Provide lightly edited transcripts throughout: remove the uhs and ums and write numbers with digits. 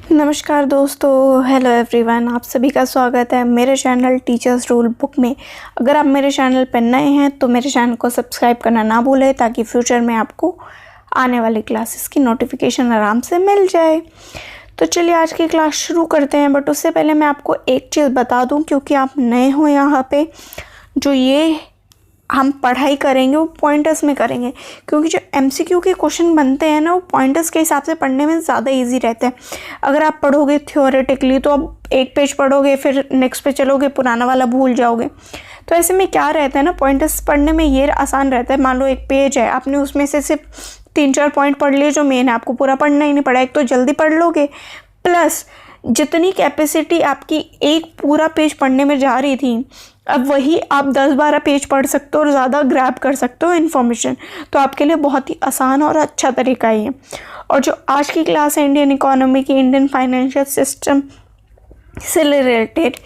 नमस्कार दोस्तों, hello everyone. आप सभी का स्वागत है मेरे चैनल टीचर्स रूल बुक में। अगर आप मेरे चैनल पर नए हैं तो मेरे चैनल को सब्सक्राइब करना ना भूलें ताकि फ्यूचर में आपको आने वाली क्लासेस की नोटिफिकेशन आराम से मिल जाए। तो चलिए आज की क्लास शुरू करते हैं। बट उससे पहले मैं आपको एक चीज़ बता दूं, क्योंकि आप नए हो यहाँ पे, जो ये हम पढ़ाई करेंगे वो पॉइंटर्स में करेंगे, क्योंकि जो एमसीक्यू के क्वेश्चन बनते हैं ना वो पॉइंटर्स के हिसाब से पढ़ने में ज़्यादा इजी रहता है। अगर आप पढ़ोगे थ्योरेटिकली तो आप एक पेज पढ़ोगे, फिर नेक्स्ट पे चलोगे, पुराना वाला भूल जाओगे। तो ऐसे में क्या रहता है ना, पॉइंटर्स पढ़ने में ये आसान रहता है। मान लो एक पेज है, आपने उसमें से सिर्फ 3-4 पॉइंट पढ़ लिए जो मेन है, आपको पूरा पढ़ना ही नहीं पड़ा। एक तो जल्दी पढ़ लोगे, प्लस जितनी कैपेसिटी आपकी एक पूरा पेज पढ़ने में जा रही थी, अब वही आप 10-12 पेज पढ़ सकते हो और ज़्यादा ग्रैब कर सकते हो इन्फॉर्मेशन। तो आपके लिए बहुत ही आसान और अच्छा तरीका है ये। और जो आज की क्लास है इंडियन इकोनॉमी की, इंडियन फाइनेंशियल सिस्टम से रिलेटेड,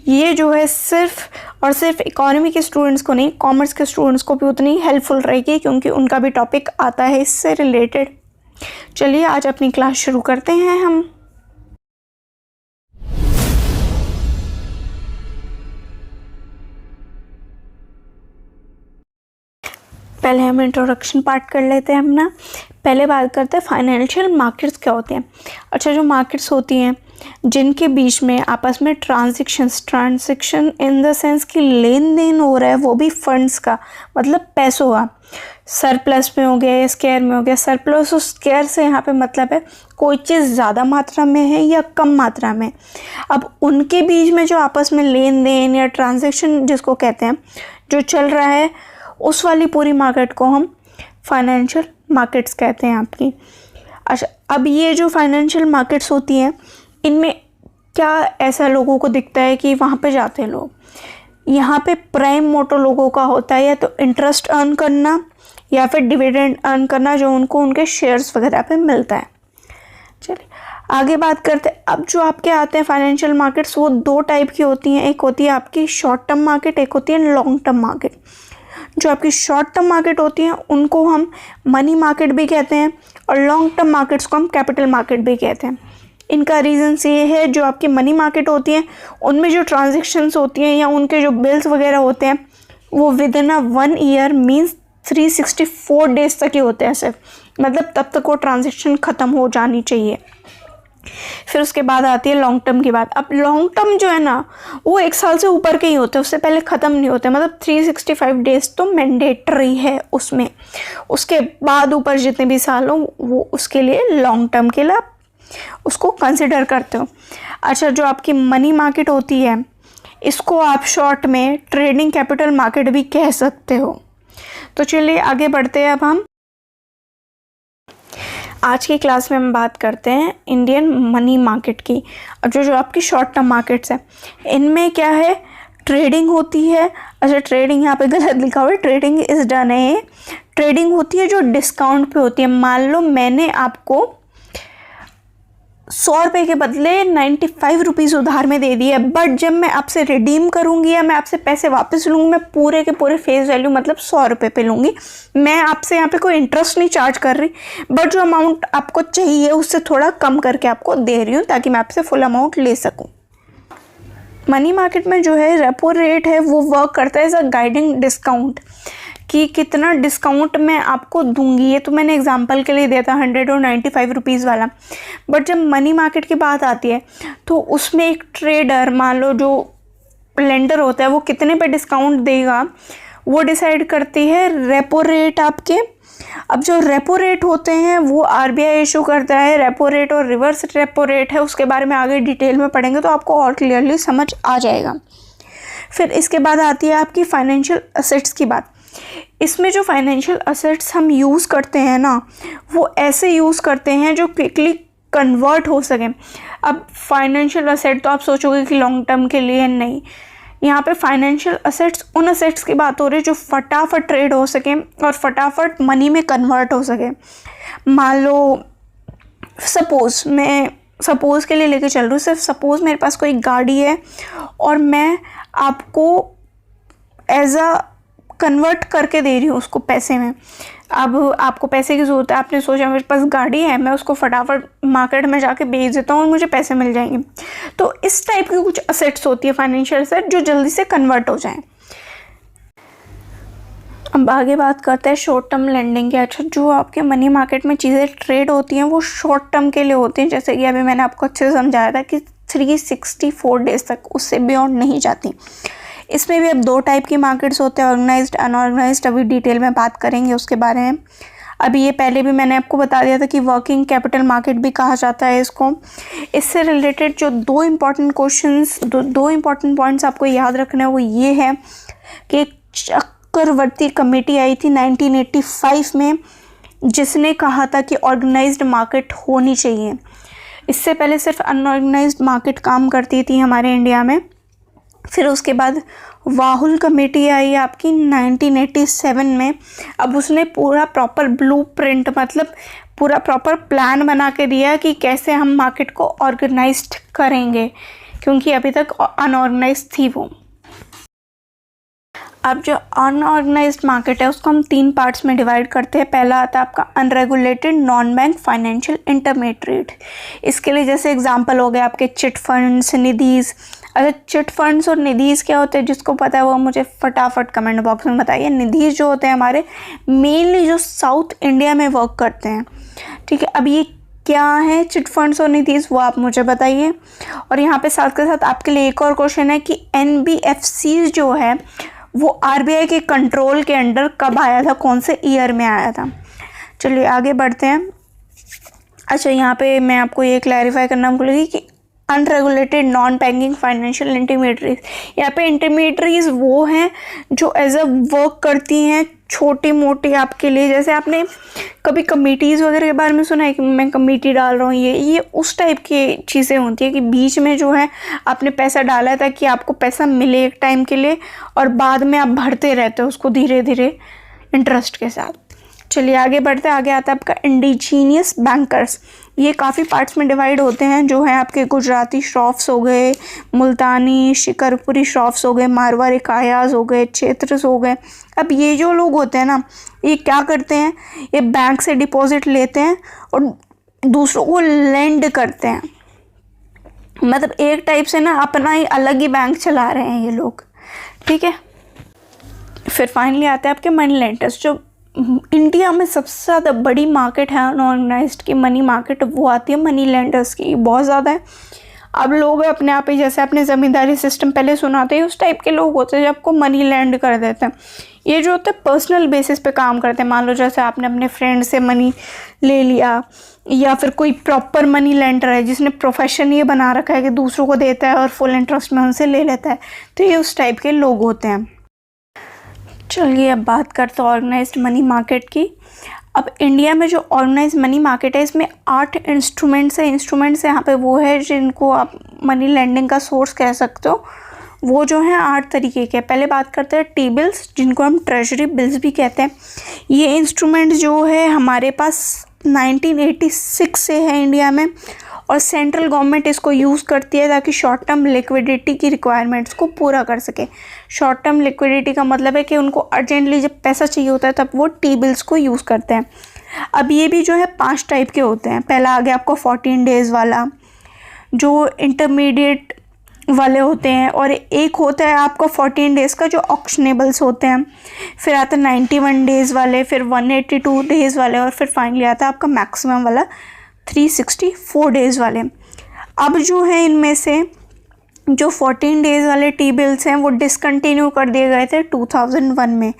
ये जो है सिर्फ और सिर्फ इकोनॉमी के स्टूडेंट्स को नहीं, कॉमर्स के स्टूडेंट्स को भी उतनी हेल्पफुल रहेगी, क्योंकि उनका भी टॉपिक आता है इससे रिलेटेड। चलिए आज अपनी क्लास शुरू करते हैं हम। पहले हम इंट्रोडक्शन पार्ट कर लेते हैं अपना। पहले बात करते हैं फाइनेंशियल मार्केट्स क्या होते हैं। अच्छा, जो मार्केट्स होती हैं जिनके बीच में आपस में ट्रांजैक्शन इन द सेंस कि लेन देन हो रहा है, वो भी फंड्स का, मतलब पैसों का। सरप्लस में हो गया या स्केयर में हो गया। सरप्लस और स्केयर से यहाँ पे मतलब है कोई चीज़ ज़्यादा मात्रा में है या कम मात्रा में। अब उनके बीच में जो आपस में लेन देन या ट्रांजैक्शन जिसको कहते हैं, जो चल रहा है, उस वाली पूरी मार्केट को हम फाइनेंशियल मार्केट्स कहते हैं आपकी। अच्छा, अब ये जो फाइनेंशियल मार्केट्स होती हैं, इनमें क्या ऐसा लोगों को दिखता है कि वहाँ पे जाते हैं लोग, यहाँ पे प्राइम मोटो लोगों का होता है या तो इंटरेस्ट अर्न करना या फिर डिविडेंड अर्न करना, जो उनको उनके शेयर्स वगैरह पे मिलता है। चलिए आगे बात करते हैं। अब जो आपके आते हैं फाइनेंशियल मार्केट्स, वो 2 टाइप की होती हैं। एक होती है आपकी शॉर्ट टर्म मार्केट, एक होती है लॉन्ग टर्म मार्केट। जो आपकी शॉर्ट टर्म मार्केट होती हैं उनको हम मनी मार्केट भी कहते हैं, और लॉन्ग टर्म मार्केट्स को हम कैपिटल मार्केट भी कहते हैं। इनका रीज़न्स ये है, जो आपकी मनी मार्केट होती हैं उनमें जो ट्रांजेक्शन्स होती हैं या उनके जो बिल्स वगैरह होते हैं, वो with in 1 year means 364 days तक ही होते हैं सिर्फ, मतलब तब तक वो ट्रांजेक्शन ख़त्म हो जानी चाहिए। फिर उसके बाद आती है लॉन्ग टर्म की बात। अब लॉन्ग टर्म जो है ना, वो 1 साल से ऊपर के ही होते हैं, उससे पहले ख़त्म नहीं होते। मतलब 365 डेज तो मैंडेटरी है उसमें, उसके बाद ऊपर जितने भी साल हो वो उसके लिए लॉन्ग टर्म के लिए आप उसको कंसिडर करते हो। अच्छा, जो आपकी मनी मार्केट होती है, इसको आप शॉर्ट में ट्रेडिंग कैपिटल मार्केट भी कह सकते हो। तो चलिए आगे बढ़ते हैं। अब हम आज की क्लास में हम बात करते हैं इंडियन मनी मार्केट की। अब जो आपकी शॉर्ट टर्म मार्केट्स हैं, इनमें क्या है, ट्रेडिंग होती है। अच्छा, ट्रेडिंग यहाँ पे गलत लिखा हुआ है, ट्रेडिंग इज डन है। ट्रेडिंग होती है जो डिस्काउंट पे होती है। मान लो मैंने आपको 100 रुपये के बदले 95 रुपीज़ उधार में दे दिए, बट जब मैं आपसे रिडीम करूंगी या मैं आपसे पैसे वापस लूँगी, मैं पूरे के पूरे फेस वैल्यू मतलब 100 रुपये पे लूँगी। मैं आपसे यहाँ पे कोई इंटरेस्ट नहीं चार्ज कर रही, बट जो अमाउंट आपको चाहिए उससे थोड़ा कम करके आपको दे रही हूँ ताकि मैं आपसे फुल अमाउंट ले सकूँ। मनी मार्केट में जो है रेपो रेट है, वो वर्क करता है एज अ गाइडिंग डिस्काउंट, कि कितना डिस्काउंट मैं आपको दूंगी। ये तो मैंने एग्जांपल के लिए दिया था 100 और 95 रुपीज़ वाला। बट जब मनी मार्केट की बात आती है तो उसमें एक ट्रेडर, मान लो जो लेंडर होता है, वो कितने पे डिस्काउंट देगा वो डिसाइड करती है रेपो रेट आपके। अब जो रेपो रेट होते हैं वो आरबीआई इशू करता है। रेपो रेट और रिवर्स रेपो रेट है, उसके बारे में आगे डिटेल में पढ़ेंगे तो आपको और क्लियरली समझ आ जाएगा। फिर इसके बाद आती है आपकी फाइनेंशियल असेट्स की बात। इसमें जो फाइनेंशियल असेट्स हम यूज़ करते हैं ना, वो ऐसे यूज़ करते हैं जो क्विकली कन्वर्ट हो सकें। अब फाइनेंशियल असेट तो आप सोचोगे कि लॉन्ग टर्म के लिए नहीं, यहाँ पे फाइनेंशियल असेट्स उन असेट्स की बात हो रही है जो फटाफट ट्रेड हो सकें और फटाफट मनी में कन्वर्ट हो सके। मान लो मैं सपोज़ के लिए लेके चल रही हूँ, सिर्फ सपोज़ मेरे पास कोई गाड़ी है और मैं आपको एज अ कन्वर्ट करके दे रही हूँ उसको पैसे में। अब आपको पैसे की ज़रूरत है, आपने सोचा मेरे पास गाड़ी है, मैं उसको फटाफट मार्केट में जाके बेच देता हूँ और मुझे पैसे मिल जाएंगे। तो इस टाइप की कुछ असेट्स होती है, फाइनेंशियल असेट, जो जल्दी से कन्वर्ट हो जाएं। अब आगे बात करते हैं शॉर्ट टर्म लेंडिंग के। अच्छा, जो आपके मनी मार्केट में चीज़ें ट्रेड होती हैं वो शॉर्ट टर्म के लिए होती हैं, जैसे कि अभी मैंने आपको अच्छे से समझाया था कि 364 डेज तक, उससे बियॉन्ड नहीं जाती। इसमें भी अब 2 टाइप की मार्केट्स होते हैं, ऑर्गेनाइज्ड, अनऑर्गेनाइज्ड। अभी डिटेल में बात करेंगे उसके बारे में। अभी ये पहले भी मैंने आपको बता दिया था कि वर्किंग कैपिटल मार्केट भी कहा जाता है इसको। इससे रिलेटेड जो 2 इम्पॉर्टेंट क्वेश्चंस, 2 इम्पॉर्टेंट पॉइंट्स आपको याद रखना है वो ये है कि चक्रवर्ती कमेटी आई थी 1985 में, जिसने कहा था कि ऑर्गेनाइज्ड मार्केट होनी चाहिए। इससे पहले सिर्फ अनऑर्गेनाइज्ड मार्केट काम करती थी हमारे इंडिया में। फिर उसके बाद वाहुल कमेटी आई आपकी 1987 में। अब उसने पूरा प्रॉपर ब्लूप्रिंट, मतलब पूरा प्रॉपर प्लान बना के दिया कि कैसे हम मार्केट को ऑर्गेनाइज्ड करेंगे, क्योंकि अभी तक अनऑर्गेनाइज्ड थी वो। अब जो अनऑर्गेनाइज्ड मार्केट है उसको हम 3 पार्ट्स में डिवाइड करते हैं। पहला आता है आपका unregulated non bank financial intermediate. इसके लिए जैसे एग्जांपल हो गए आपके चिट फंड्स, निधीज। अगर चिट फंड्स और निधीज क्या होते हैं, जिसको पता है वो मुझे फटाफट कमेंट बॉक्स में बताइए। निधीज जो होते हैं हमारे मेनली जो साउथ इंडिया में वर्क करते हैं, ठीक है। अब ये क्या है चिट फंड्स और निधीज, वो आप मुझे बताइए। और यहाँ पे साथ के साथ आपके लिए एक और क्वेश्चन है कि NBFC जो है वो RBI के कंट्रोल के अंडर कब आया था, कौन से ईयर में आया था। चलिए आगे बढ़ते हैं। अच्छा, यहाँ पे मैं आपको ये क्लैरिफाई करना भूलूंगी कि unregulated non banking financial intermediaries, यहाँ पे इंटरमीडियरीज वो हैं जो एज अ वर्क करती हैं छोटी मोटी आपके लिए। जैसे आपने कभी कमेटीज़ वगैरह के बारे में सुना है कि मैं कमेटी डाल रहा हूँ, ये उस टाइप की चीज़ें होती है कि बीच में जो है आपने पैसा डाला है ताकि आपको पैसा मिले एक टाइम के लिए, और बाद में आप भरते रहते हो उसको धीरे धीरे इंटरेस्ट के साथ। चलिए आगे बढ़ते हैं। आगे आता है आपका इंडिजीनियस बैंकर्स। ये काफ़ी पार्ट्स में डिवाइड होते हैं, जो है आपके गुजराती श्रॉफ्स हो गए, मुल्तानी शिकरपुरी श्रॉफ्स हो गए, मारवाड़ी कायाज हो गए, क्षेत्रस हो गए। अब ये जो लोग होते हैं ना, ये क्या करते हैं, ये बैंक से डिपॉजिट लेते हैं और दूसरों को लेंड करते हैं। मतलब एक टाइप से ना अपना ही अलग ही बैंक चला रहे हैं ये लोग, ठीक है। फिर फाइनली आते हैं आपके मनी लेंडर्स। जो इंडिया में सबसे ज़्यादा बड़ी मार्केट है अनऑर्गेनाइज्ड की मनी मार्केट, वो आती है मनी लेंडर्स की, बहुत ज़्यादा है। अब लोग अपने आप ही, जैसे अपने ज़मींदारी सिस्टम पहले सुनाते हैं, उस टाइप के लोग होते हैं जो आपको मनी लैंड कर देते हैं। ये जो होते हैं पर्सनल बेसिस पे काम करते हैं। मान लो जैसे आपने अपने फ्रेंड से मनी ले लिया, या फिर कोई प्रॉपर मनी लेंडर है जिसने प्रोफेशन ये बना रखा है कि दूसरों को देता है और फुल इंटरेस्ट में उनसे ले लेता है, तो ये उस टाइप के लोग होते हैं। चलिए अब बात करते हैं ऑर्गेनाइज्ड मनी मार्केट की। अब इंडिया में जो ऑर्गेनाइज मनी मार्केट है, इसमें 8 इंस्ट्रूमेंट्स है। इंस्ट्रूमेंट्स यहाँ पे वो है जिनको आप मनी लेंडिंग का सोर्स कह सकते हो। वो जो है 8 तरीके के। पहले बात करते हैं टी बिल्स, जिनको हम ट्रेजरी बिल्स भी कहते हैं। ये इंस्ट्रूमेंट जो है हमारे पास 1986 से है इंडिया में, और सेंट्रल गवर्नमेंट इसको यूज़ करती है ताकि शॉर्ट टर्म लिक्विडिटी की रिक्वायरमेंट्स को पूरा कर सके। शॉर्ट टर्म लिक्विडिटी का मतलब है कि उनको अर्जेंटली जब पैसा चाहिए होता है तब वो टी बिल्स को यूज़ करते हैं। अब ये भी जो है 5 टाइप के होते हैं। पहला आ गया आपको 14 डेज़ वाला, जो इंटरमीडिएट वाले होते हैं, और एक होता है आपका 14 डेज़ का जो ऑक्शनेबल्स होते हैं। फिर आता है 91 डेज़ वाले, फिर 182 डेज़ वाले, और फिर फाइनली आता है आपका मैक्सिमम वाला 364 डेज़ वाले। अब जो है इनमें से जो 14 डेज़ वाले टी बिल्स हैं वो डिसकंटिन्यू कर दिए गए थे 2001 में।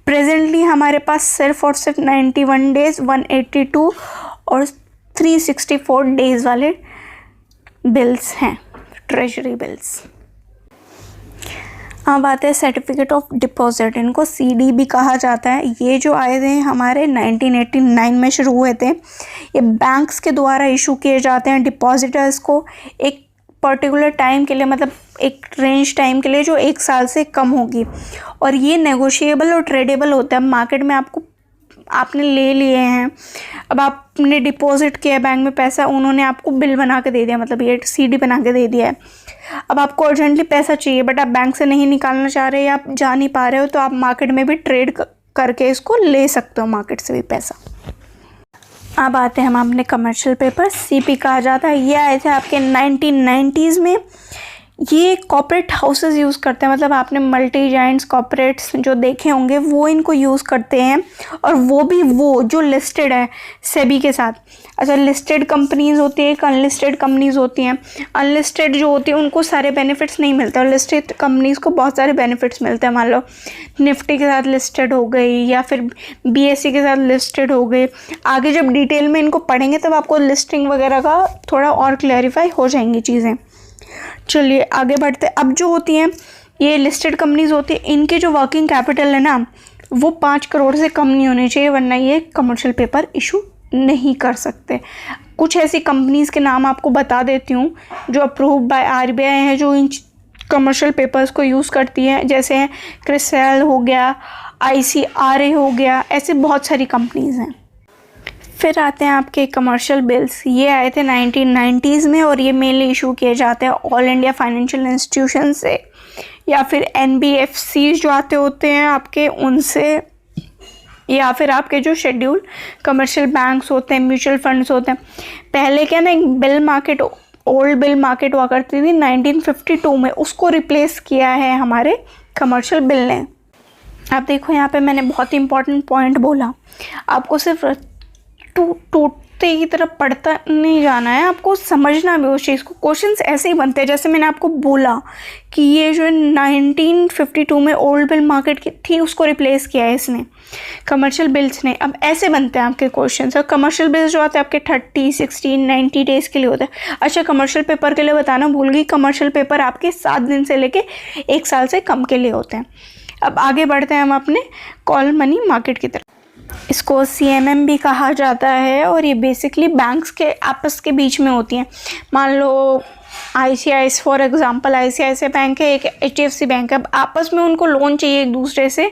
प्रेजेंटली हमारे पास सिर्फ और सिर्फ 91 डेज़, 182 और 364 डेज़ वाले बिल्स हैं, ट्रेजरी बिल्स। अब आते हैं सर्टिफिकेट ऑफ डिपॉजिट, इनको CD भी कहा जाता है। ये जो आए थे हमारे 1989 में शुरू हुए थे। ये बैंक्स के द्वारा इशू किए जाते हैं डिपॉजिटर्स को एक पर्टिकुलर टाइम के लिए, मतलब एक रेंज टाइम के लिए जो 1 साल से कम होगी, और ये नेगोशिएबल और ट्रेडेबल होता है। मार्केट में आपको आपने ले लिए हैं, अब आपने डिपॉजिट किया है बैंक में पैसा, उन्होंने आपको बिल बना के दे दिया, मतलब ये सीडी बना के दे दिया है। अब आपको अर्जेंटली पैसा चाहिए बट आप बैंक से नहीं निकालना चाह रहे या आप जा नहीं पा रहे हो, तो आप मार्केट में भी ट्रेड करके इसको ले सकते हो, मार्केट से भी पैसा। अब आते हैं हम अपने कमर्शियल पेपर, सीपी कहा जाता है। ये आए थे आपके 1990s में। ये कॉर्पोरेट हाउसेस यूज़ करते हैं, मतलब आपने मल्टी जाइंट्स कॉर्पोरेट्स जो देखे होंगे वो इनको यूज़ करते हैं, और वो भी वो जो लिस्टेड है सेबी के साथ। अच्छा, लिस्टेड कंपनीज़ होती है, एक अनलिस्टेड कंपनीज़ होती हैं। अनलिस्टेड जो होती है उनको सारे बेनिफिट्स नहीं मिलते, और लिस्टेड कंपनीज़ को बहुत सारे बेनिफिट्स मिलते हैं। मान लो निफ्टी के साथ लिस्टेड हो गई या फिर बीएसई के साथ लिस्टेड हो गई। आगे जब डिटेल में इनको पढ़ेंगे तब आपको लिस्टिंग वगैरह का थोड़ा और क्लैरिफाई हो जाएंगी चीज़ें। चलिए आगे बढ़ते। अब जो होती हैं ये लिस्टेड कंपनीज होती है, इनके जो वर्किंग कैपिटल है ना वो 5 करोड़ से कम नहीं होने चाहिए, वरना ये कमर्शियल पेपर इशू नहीं कर सकते। कुछ ऐसी कंपनीज़ के नाम आपको बता देती हूँ जो अप्रूव बाय आरबीआई हैं, जो इन कमर्शियल पेपर्स को यूज़ करती हैं, जैसे क्रिसेल हो गया, ICRA हो गया, ऐसे बहुत सारी कंपनीज़ हैं। फिर आते हैं आपके कमर्शियल बिल्स। ये आए थे 1990s में, और ये मेनली इशू किए जाते हैं ऑल इंडिया फाइनेंशियल इंस्टीट्यूशन से या फिर NBFC जो आते होते हैं आपके उनसे, या फिर आपके जो शेड्यूल कमर्शियल बैंक्स होते हैं, म्यूचुअल फंड्स होते हैं। पहले क्या ना, एक bill market, old bill market हुआ करती थी 1952 में, उसको रिप्लेस किया है हमारे कमर्शियल बिल ने। अब देखो यहाँ पे मैंने बहुत ही इंपॉर्टेंट पॉइंट बोला, आपको सिर्फ टूटते की तरफ पढ़ता नहीं जाना है, आपको समझना भी उस चीज़ को। क्वेश्चंस ऐसे ही बनते हैं जैसे मैंने आपको बोला कि ये जो 1952 में ओल्ड बिल मार्केट की थी उसको रिप्लेस किया है इसने, कमर्शियल बिल्स ने। अब ऐसे बनते हैं आपके क्वेश्चंस। और कमर्शियल बिल्स जो आते हैं आपके 30, 60, 90 डेज के लिए होते हैं। अच्छा, कमर्शियल पेपर के लिए बताना भूल गई, कमर्शियल पेपर आपके 7 दिन से लेके 1 साल से कम के लिए होते हैं। अब आगे बढ़ते हैं हम अपने कॉल मनी मार्केट की तरफ। इसको CMM भी कहा जाता है, और ये बेसिकली बैंक्स के आपस के बीच में होती हैं। मान लो ICICI for example, ICICI bank है, एक HDFC बैंक है। अब आपस में उनको लोन चाहिए एक दूसरे से,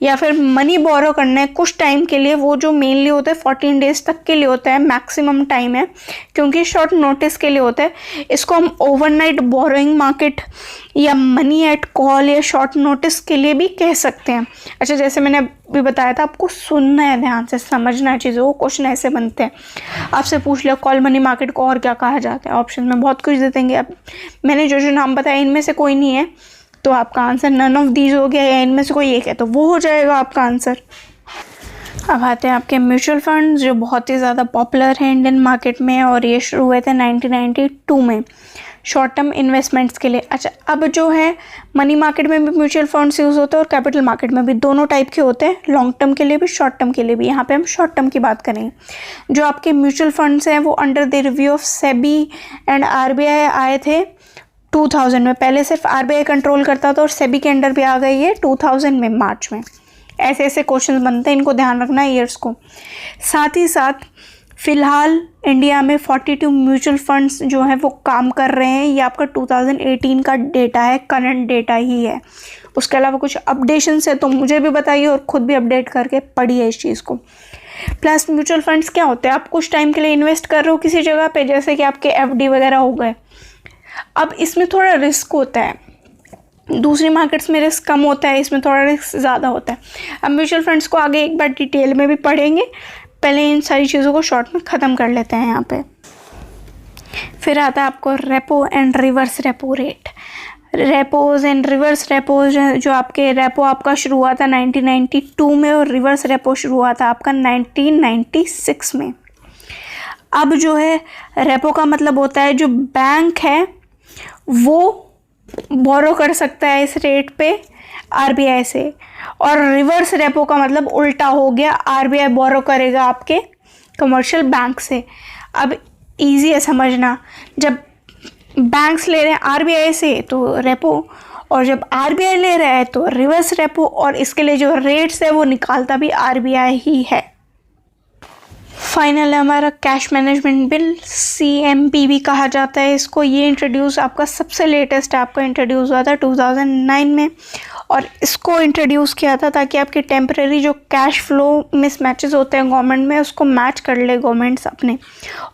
या फिर मनी बोरो करना है कुछ टाइम के लिए, वो जो मेनली होता है 14 डेज तक के लिए होता है, मैक्सिमम टाइम है, क्योंकि शॉर्ट नोटिस के लिए होता है। इसको हम ओवरनाइट बोरोइंग मार्केट या मनी एट कॉल या शॉर्ट नोटिस के लिए भी कह सकते हैं। अच्छा, जैसे मैंने अभी बताया था, आपको सुनना है, ध्यान से समझना है चीज़ों को। क्वेश्चन ऐसे बनते हैं, आपसे पूछ लिया कॉल मनी मार्केट को और क्या कहा जाता है, ऑप्शन में बहुत कुछ दे देंगे। अब मैंने जो जो नाम बताया इनमें से कोई नहीं है तो आपका आंसर नन ऑफ दीज हो गया, या इनमें से कोई एक है तो वो हो जाएगा आपका आंसर। अब आते हैं आपके म्यूचुअल फंड जो बहुत ही ज़्यादा पॉपुलर है इंडियन मार्केट में, और ये शुरू हुए थे 1992 में शॉर्ट टर्म इन्वेस्टमेंट्स के लिए। अच्छा, अब जो है मनी मार्केट में भी म्यूचुअल फंड्स यूज़ होते हैं और कैपिटल मार्केट में भी, दोनों टाइप के होते हैं, लॉन्ग टर्म के लिए भी शॉर्ट टर्म के लिए भी। यहाँ पे हम शॉर्ट टर्म की बात करेंगे। जो आपके म्यूचुअल फंड्स हैं वो under the review of SEBI and RBI आए थे 2000 में। पहले सिर्फ RBI कंट्रोल करता था और सेबी के अंडर भी आ गई है 2000 में, मार्च में। ऐसे ऐसे क्वेश्चंस बनते हैं, इनको ध्यान रखना है ईयर्स को। साथ ही साथ फ़िलहाल इंडिया में 42 म्यूचुअल फंड्स जो हैं वो काम कर रहे हैं। ये आपका 2018 का डेटा है, करंट डेटा ही है। उसके अलावा कुछ अपडेशंस है तो मुझे भी बताइए, और ख़ुद भी अपडेट करके पढ़िए इस चीज़ को। प्लस म्यूचुअल फंड्स क्या होते हैं, आप कुछ टाइम के लिए इन्वेस्ट कर रहे हो किसी जगह पे, जैसे कि आपके FD वगैरह हो गए। अब इसमें थोड़ा रिस्क होता है, दूसरी मार्केट्स में रिस्क कम होता है, इसमें थोड़ा रिस्क ज़्यादा होता है। अब म्यूचुअल फंड्स को आगे एक बार डिटेल में भी पढ़ेंगे, पहले इन सारी चीज़ों को शॉर्ट में ख़त्म कर लेते हैं यहाँ पे। फिर आता है आपको repo and reverse repo rate. Repos and reverse repos, जो आपके रेपो आपका शुरू हुआ था 1992 में, और रिवर्स रेपो शुरू हुआ था आपका 1996 में। अब जो है रेपो का मतलब होता है जो बैंक है वो बोरो कर सकता है इस रेट पे RBI से, और रिवर्स रेपो का मतलब उल्टा हो गया, RBI बोरो करेगा आपके कमर्शियल बैंक से। अब इजी है समझना, जब बैंक्स ले रहे हैं RBI से तो रेपो, और जब RBI ले रहा है तो रिवर्स रेपो, और इसके लिए जो रेट्स है वो निकालता भी RBI ही है। फाइनल है हमारा कैश मैनेजमेंट बिल, CMB भी कहा जाता है इसको। ये इंट्रोड्यूस आपका सबसे लेटेस्ट आपका इंट्रोड्यूस हुआ था 2009 में, और इसको इंट्रोड्यूस किया था ताकि आपके टेम्परेरी जो कैश फ्लो मिसमैचेस होते हैं गवर्नमेंट में उसको मैच कर ले गवर्नमेंट्स अपने,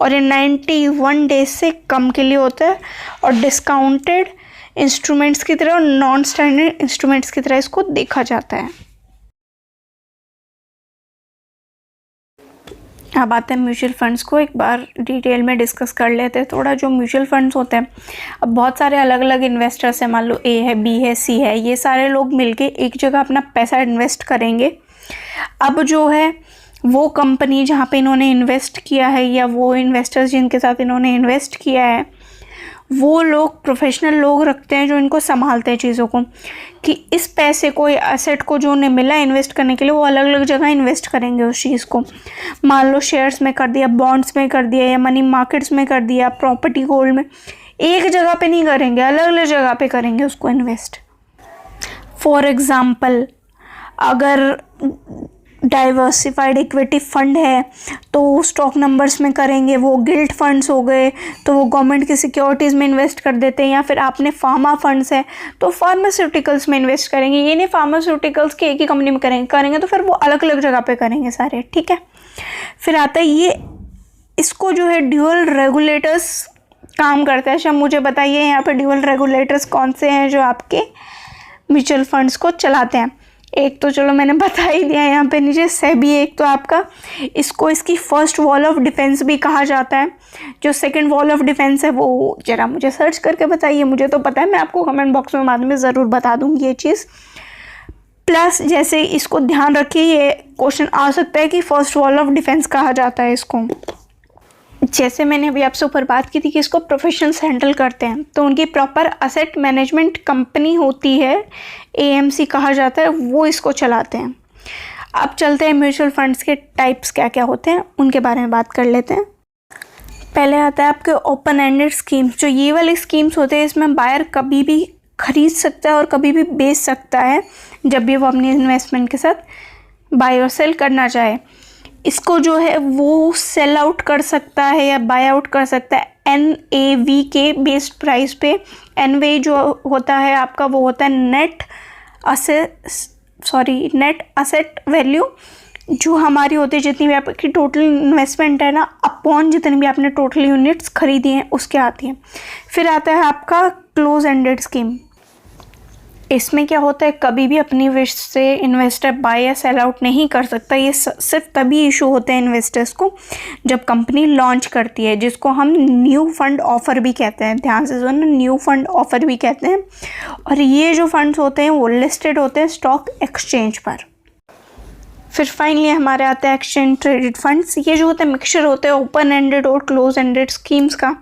और ये 91 डेज से कम के लिए होता है, और डिस्काउंटेड इंस्ट्रूमेंट्स की तरह और नॉन स्टैंडर्ड इंस्ट्रूमेंट्स की तरह इसको देखा जाता है। अब आते हैं म्यूचुअल फंड्स को, एक बार डिटेल में डिस्कस कर लेते हैं थोड़ा। जो म्यूचुअल फंड्स होते हैं, अब बहुत सारे अलग अलग इन्वेस्टर्स हैं, मान लो A है, B है, C है, ये सारे लोग मिलके एक जगह अपना पैसा इन्वेस्ट करेंगे। अब जो है वो कंपनी जहाँ पे इन्होंने इन्वेस्ट किया है, या वो इन्वेस्टर्स जिनके साथ इन्होंने इन्वेस्ट किया है, वो लोग प्रोफेशनल लोग रखते हैं जो इनको संभालते हैं चीज़ों को, कि इस पैसे को या एसेट को जो उन्हें मिला इन्वेस्ट करने के लिए वो अलग अलग जगह इन्वेस्ट करेंगे उस चीज़ को। मान लो शेयर्स में कर दिया, बॉन्ड्स में कर दिया, या मनी मार्केट्स में कर दिया, प्रॉपर्टी गोल्ड में, एक जगह पे नहीं करेंगे, अलग अलग जगह पे करेंगे उसको इन्वेस्ट। फॉर एग्ज़ाम्पल, अगर डाइवर्सिफाइड इक्विटी फंड है तो स्टॉक नंबर्स में करेंगे, वो गिल्ट फंड्स हो गए तो वो गवर्नमेंट की सिक्योरिटीज़ में इन्वेस्ट कर देते हैं, या फिर आपने फार्मा फंड्स है तो फार्मास्यूटिकल्स में इन्वेस्ट करेंगे। ये नहीं फार्मास्यूटिकल्स के एक ही कंपनी में करेंगे तो फिर वो अलग अलग जगह पे करेंगे सारे, ठीक है। फिर आता है ये, इसको जो है ड्यूअल रेगुलेटर्स काम करता है। अच्छा मुझे बताइए यहाँ पर ड्यूअल रेगुलेटर्स कौन से हैं जो आपके म्यूचुअल फंड्स को चलाते हैं। एक तो चलो मैंने बता ही दिया यहाँ पे नीचे, सेबी एक तो आपका, इसको इसकी फर्स्ट वॉल ऑफ डिफेंस भी कहा जाता है। जो सेकंड वॉल ऑफ डिफेंस है वो जरा मुझे सर्च करके बताइए, मुझे तो पता है, मैं आपको कमेंट बॉक्स में बाद में ज़रूर बता दूँगी ये चीज़। प्लस जैसे इसको ध्यान रखिए, ये क्वेश्चन आ सकता है कि फर्स्ट वॉल ऑफ डिफेंस कहा जाता है इसको। जैसे मैंने अभी आपसे ऊपर बात की थी कि इसको प्रोफेशनल्स हैंडल करते हैं, तो उनकी प्रॉपर असेट मैनेजमेंट कंपनी होती है, AMC कहा जाता है, वो इसको चलाते हैं। अब चलते हैं म्यूचुअल फंड्स के टाइप्स क्या क्या होते हैं उनके बारे में बात कर लेते हैं। पहले आता है आपके ओपन एंडेड स्कीम्स। जो ये वाली स्कीम्स होते हैं इसमें बायर कभी भी खरीद सकता है और कभी भी बेच सकता है जब भी वो अपनी इन्वेस्टमेंट के साथ बाय और सेल करना चाहे। इसको जो है वो सेल आउट कर सकता है या बाय आउट कर सकता है NAV के बेस्ड प्राइस पे। NAV जो होता है आपका वो होता है नेट असेट वैल्यू, जो हमारी होती है जितनी भी आपकी टोटल इन्वेस्टमेंट है ना, अपॉन जितनी भी आपने टोटल यूनिट्स खरीदी हैं उसके आती है। फिर आता है आपका क्लोज एंडेड स्कीम। इसमें क्या होता है, कभी भी अपनी विश से इन्वेस्टर बाय या सेल आउट नहीं कर सकता। ये सिर्फ तभी इशू होते हैं इन्वेस्टर्स को जब कंपनी लॉन्च करती है, जिसको हम न्यू फंड ऑफ़र भी कहते हैं। ध्यान से सुनो, न्यू फंड ऑफ़र भी कहते हैं। और ये जो फंड्स होते हैं वो लिस्टेड होते हैं स्टॉक एक्सचेंज पर। फिर फाइनली हमारे आते हैं एक्सचेंज ट्रेडेड फंड्स। ये जो होते हैं मिक्सचर होते हैं ओपन एंडेड और क्लोज एंडेड स्कीम्स का।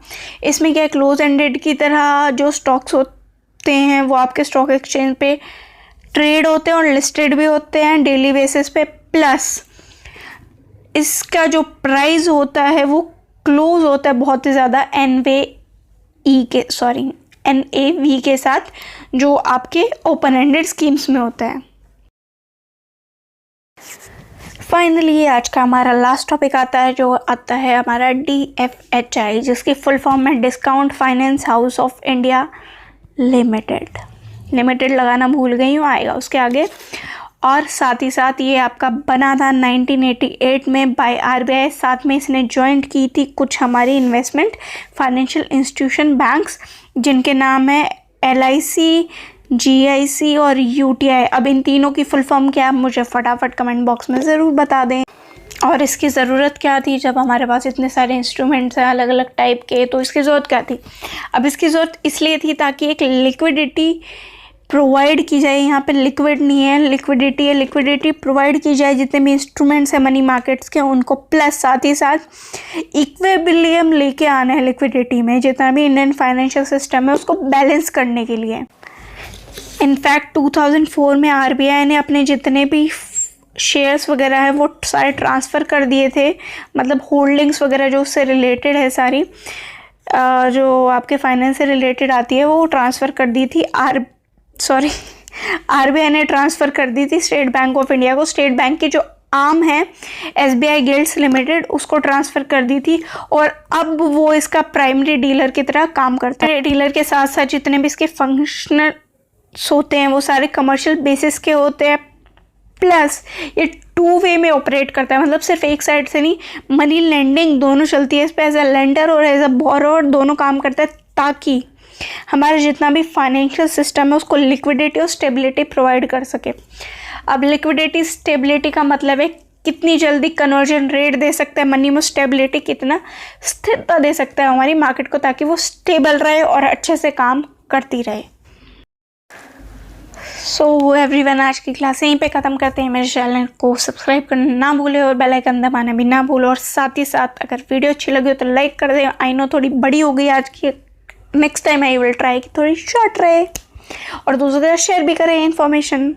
इसमें क्या है, क्लोज एंडेड की तरह जो स्टॉक्स होते हैं वो आपके स्टॉक एक्सचेंज पे ट्रेड होते हैं और लिस्टेड भी होते हैं डेली बेसिस पे। प्लस इसका जो प्राइस होता है वो क्लोज होता है बहुत ही ज़्यादा NAV के साथ, जो आपके ओपन एंडेड स्कीम्स में होता है। फाइनली आज का हमारा लास्ट टॉपिक आता है, जो आता है हमारा DFHI, जिसकी फुल फॉर्म है discount finance house of India limited लगाना भूल गई हूँ, आएगा उसके आगे। और साथ ही साथ ये आपका बना था 1988 में बाय RBI। साथ में इसने जॉइंट की थी कुछ हमारी इन्वेस्टमेंट फाइनेंशियल इंस्टीट्यूशन बैंक्स, जिनके नाम है LIC, GIC और UTI। अब इन तीनों की फुल फॉर्म क्या है मुझे फटाफट कमेंट बॉक्स में ज़रूर बता दें। और इसकी ज़रूरत क्या थी, जब हमारे पास इतने सारे इंस्ट्रूमेंट्स हैं अलग अलग टाइप के, तो इसकी ज़रूरत क्या थी। अब इसकी ज़रूरत इसलिए थी ताकि एक लिक्विडिटी प्रोवाइड की जाए। यहाँ पे लिक्विड नहीं है, लिक्विडिटी है, लिक्विडिटी प्रोवाइड की जाए जितने भी इंस्ट्रूमेंट्स हैं मनी मार्केट्स के उनको। प्लस साथ ही साथ इक्विलिब्रियम लेके आना है लिक्विडिटी में, जितना भी इंडियन फाइनेंशियल सिस्टम है उसको बैलेंस करने के लिए। इनफैक्ट 2004 में RBI ने अपने जितने भी शेयर्स वगैरह है वो सारे ट्रांसफ़र कर दिए थे, मतलब होल्डिंग्स वगैरह जो उससे रिलेटेड है सारी, जो आपके फाइनेंस से रिलेटेड आती है वो ट्रांसफ़र कर दी थी RBI ने ट्रांसफ़र कर दी थी स्टेट बैंक ऑफ इंडिया को। स्टेट बैंक की जो आर्म है SBI गिल्ड्स लिमिटेड, उसको ट्रांसफ़र कर दी थी और अब वो इसका प्राइमरी डीलर की तरह काम करता है। डीलर के साथ साथ जितने भी इसके फंक्शनल्स होते हैं वो सारे कमर्शियल बेसिस के होते हैं, प्लस ये 2 वे में ऑपरेट करता है, मतलब सिर्फ एक साइड से नहीं, मनी लेंडिंग दोनों चलती है इस पर, एज अ लेंडर और एज अ बोरोवर दोनों काम करता है, ताकि हमारा जितना भी फाइनेंशियल सिस्टम है उसको लिक्विडिटी और स्टेबिलिटी प्रोवाइड कर सके। अब लिक्विडिटी स्टेबिलिटी का मतलब है कितनी जल्दी कन्वर्जन रेट दे सकता है मनी में, स्टेबिलिटी कितना स्थिरता दे सकता है हमारी मार्केट को, ताकि वो स्टेबल रहे और अच्छे से काम करती रहे। सो एवरीवन, आज की क्लास यहीं पे ख़त्म करते हैं। मेरे चैनल को सब्सक्राइब करना ना भूलें और बेल आइकन दबाना भी ना भूलें, और साथ ही साथ अगर वीडियो अच्छी लगी हो तो लाइक कर दें। आई नो थोड़ी बड़ी हो गई आज की, next time I will try कि थोड़ी शॉर्ट रहे, और दूसरों के साथ शेयर भी करें इन्फॉर्मेशन।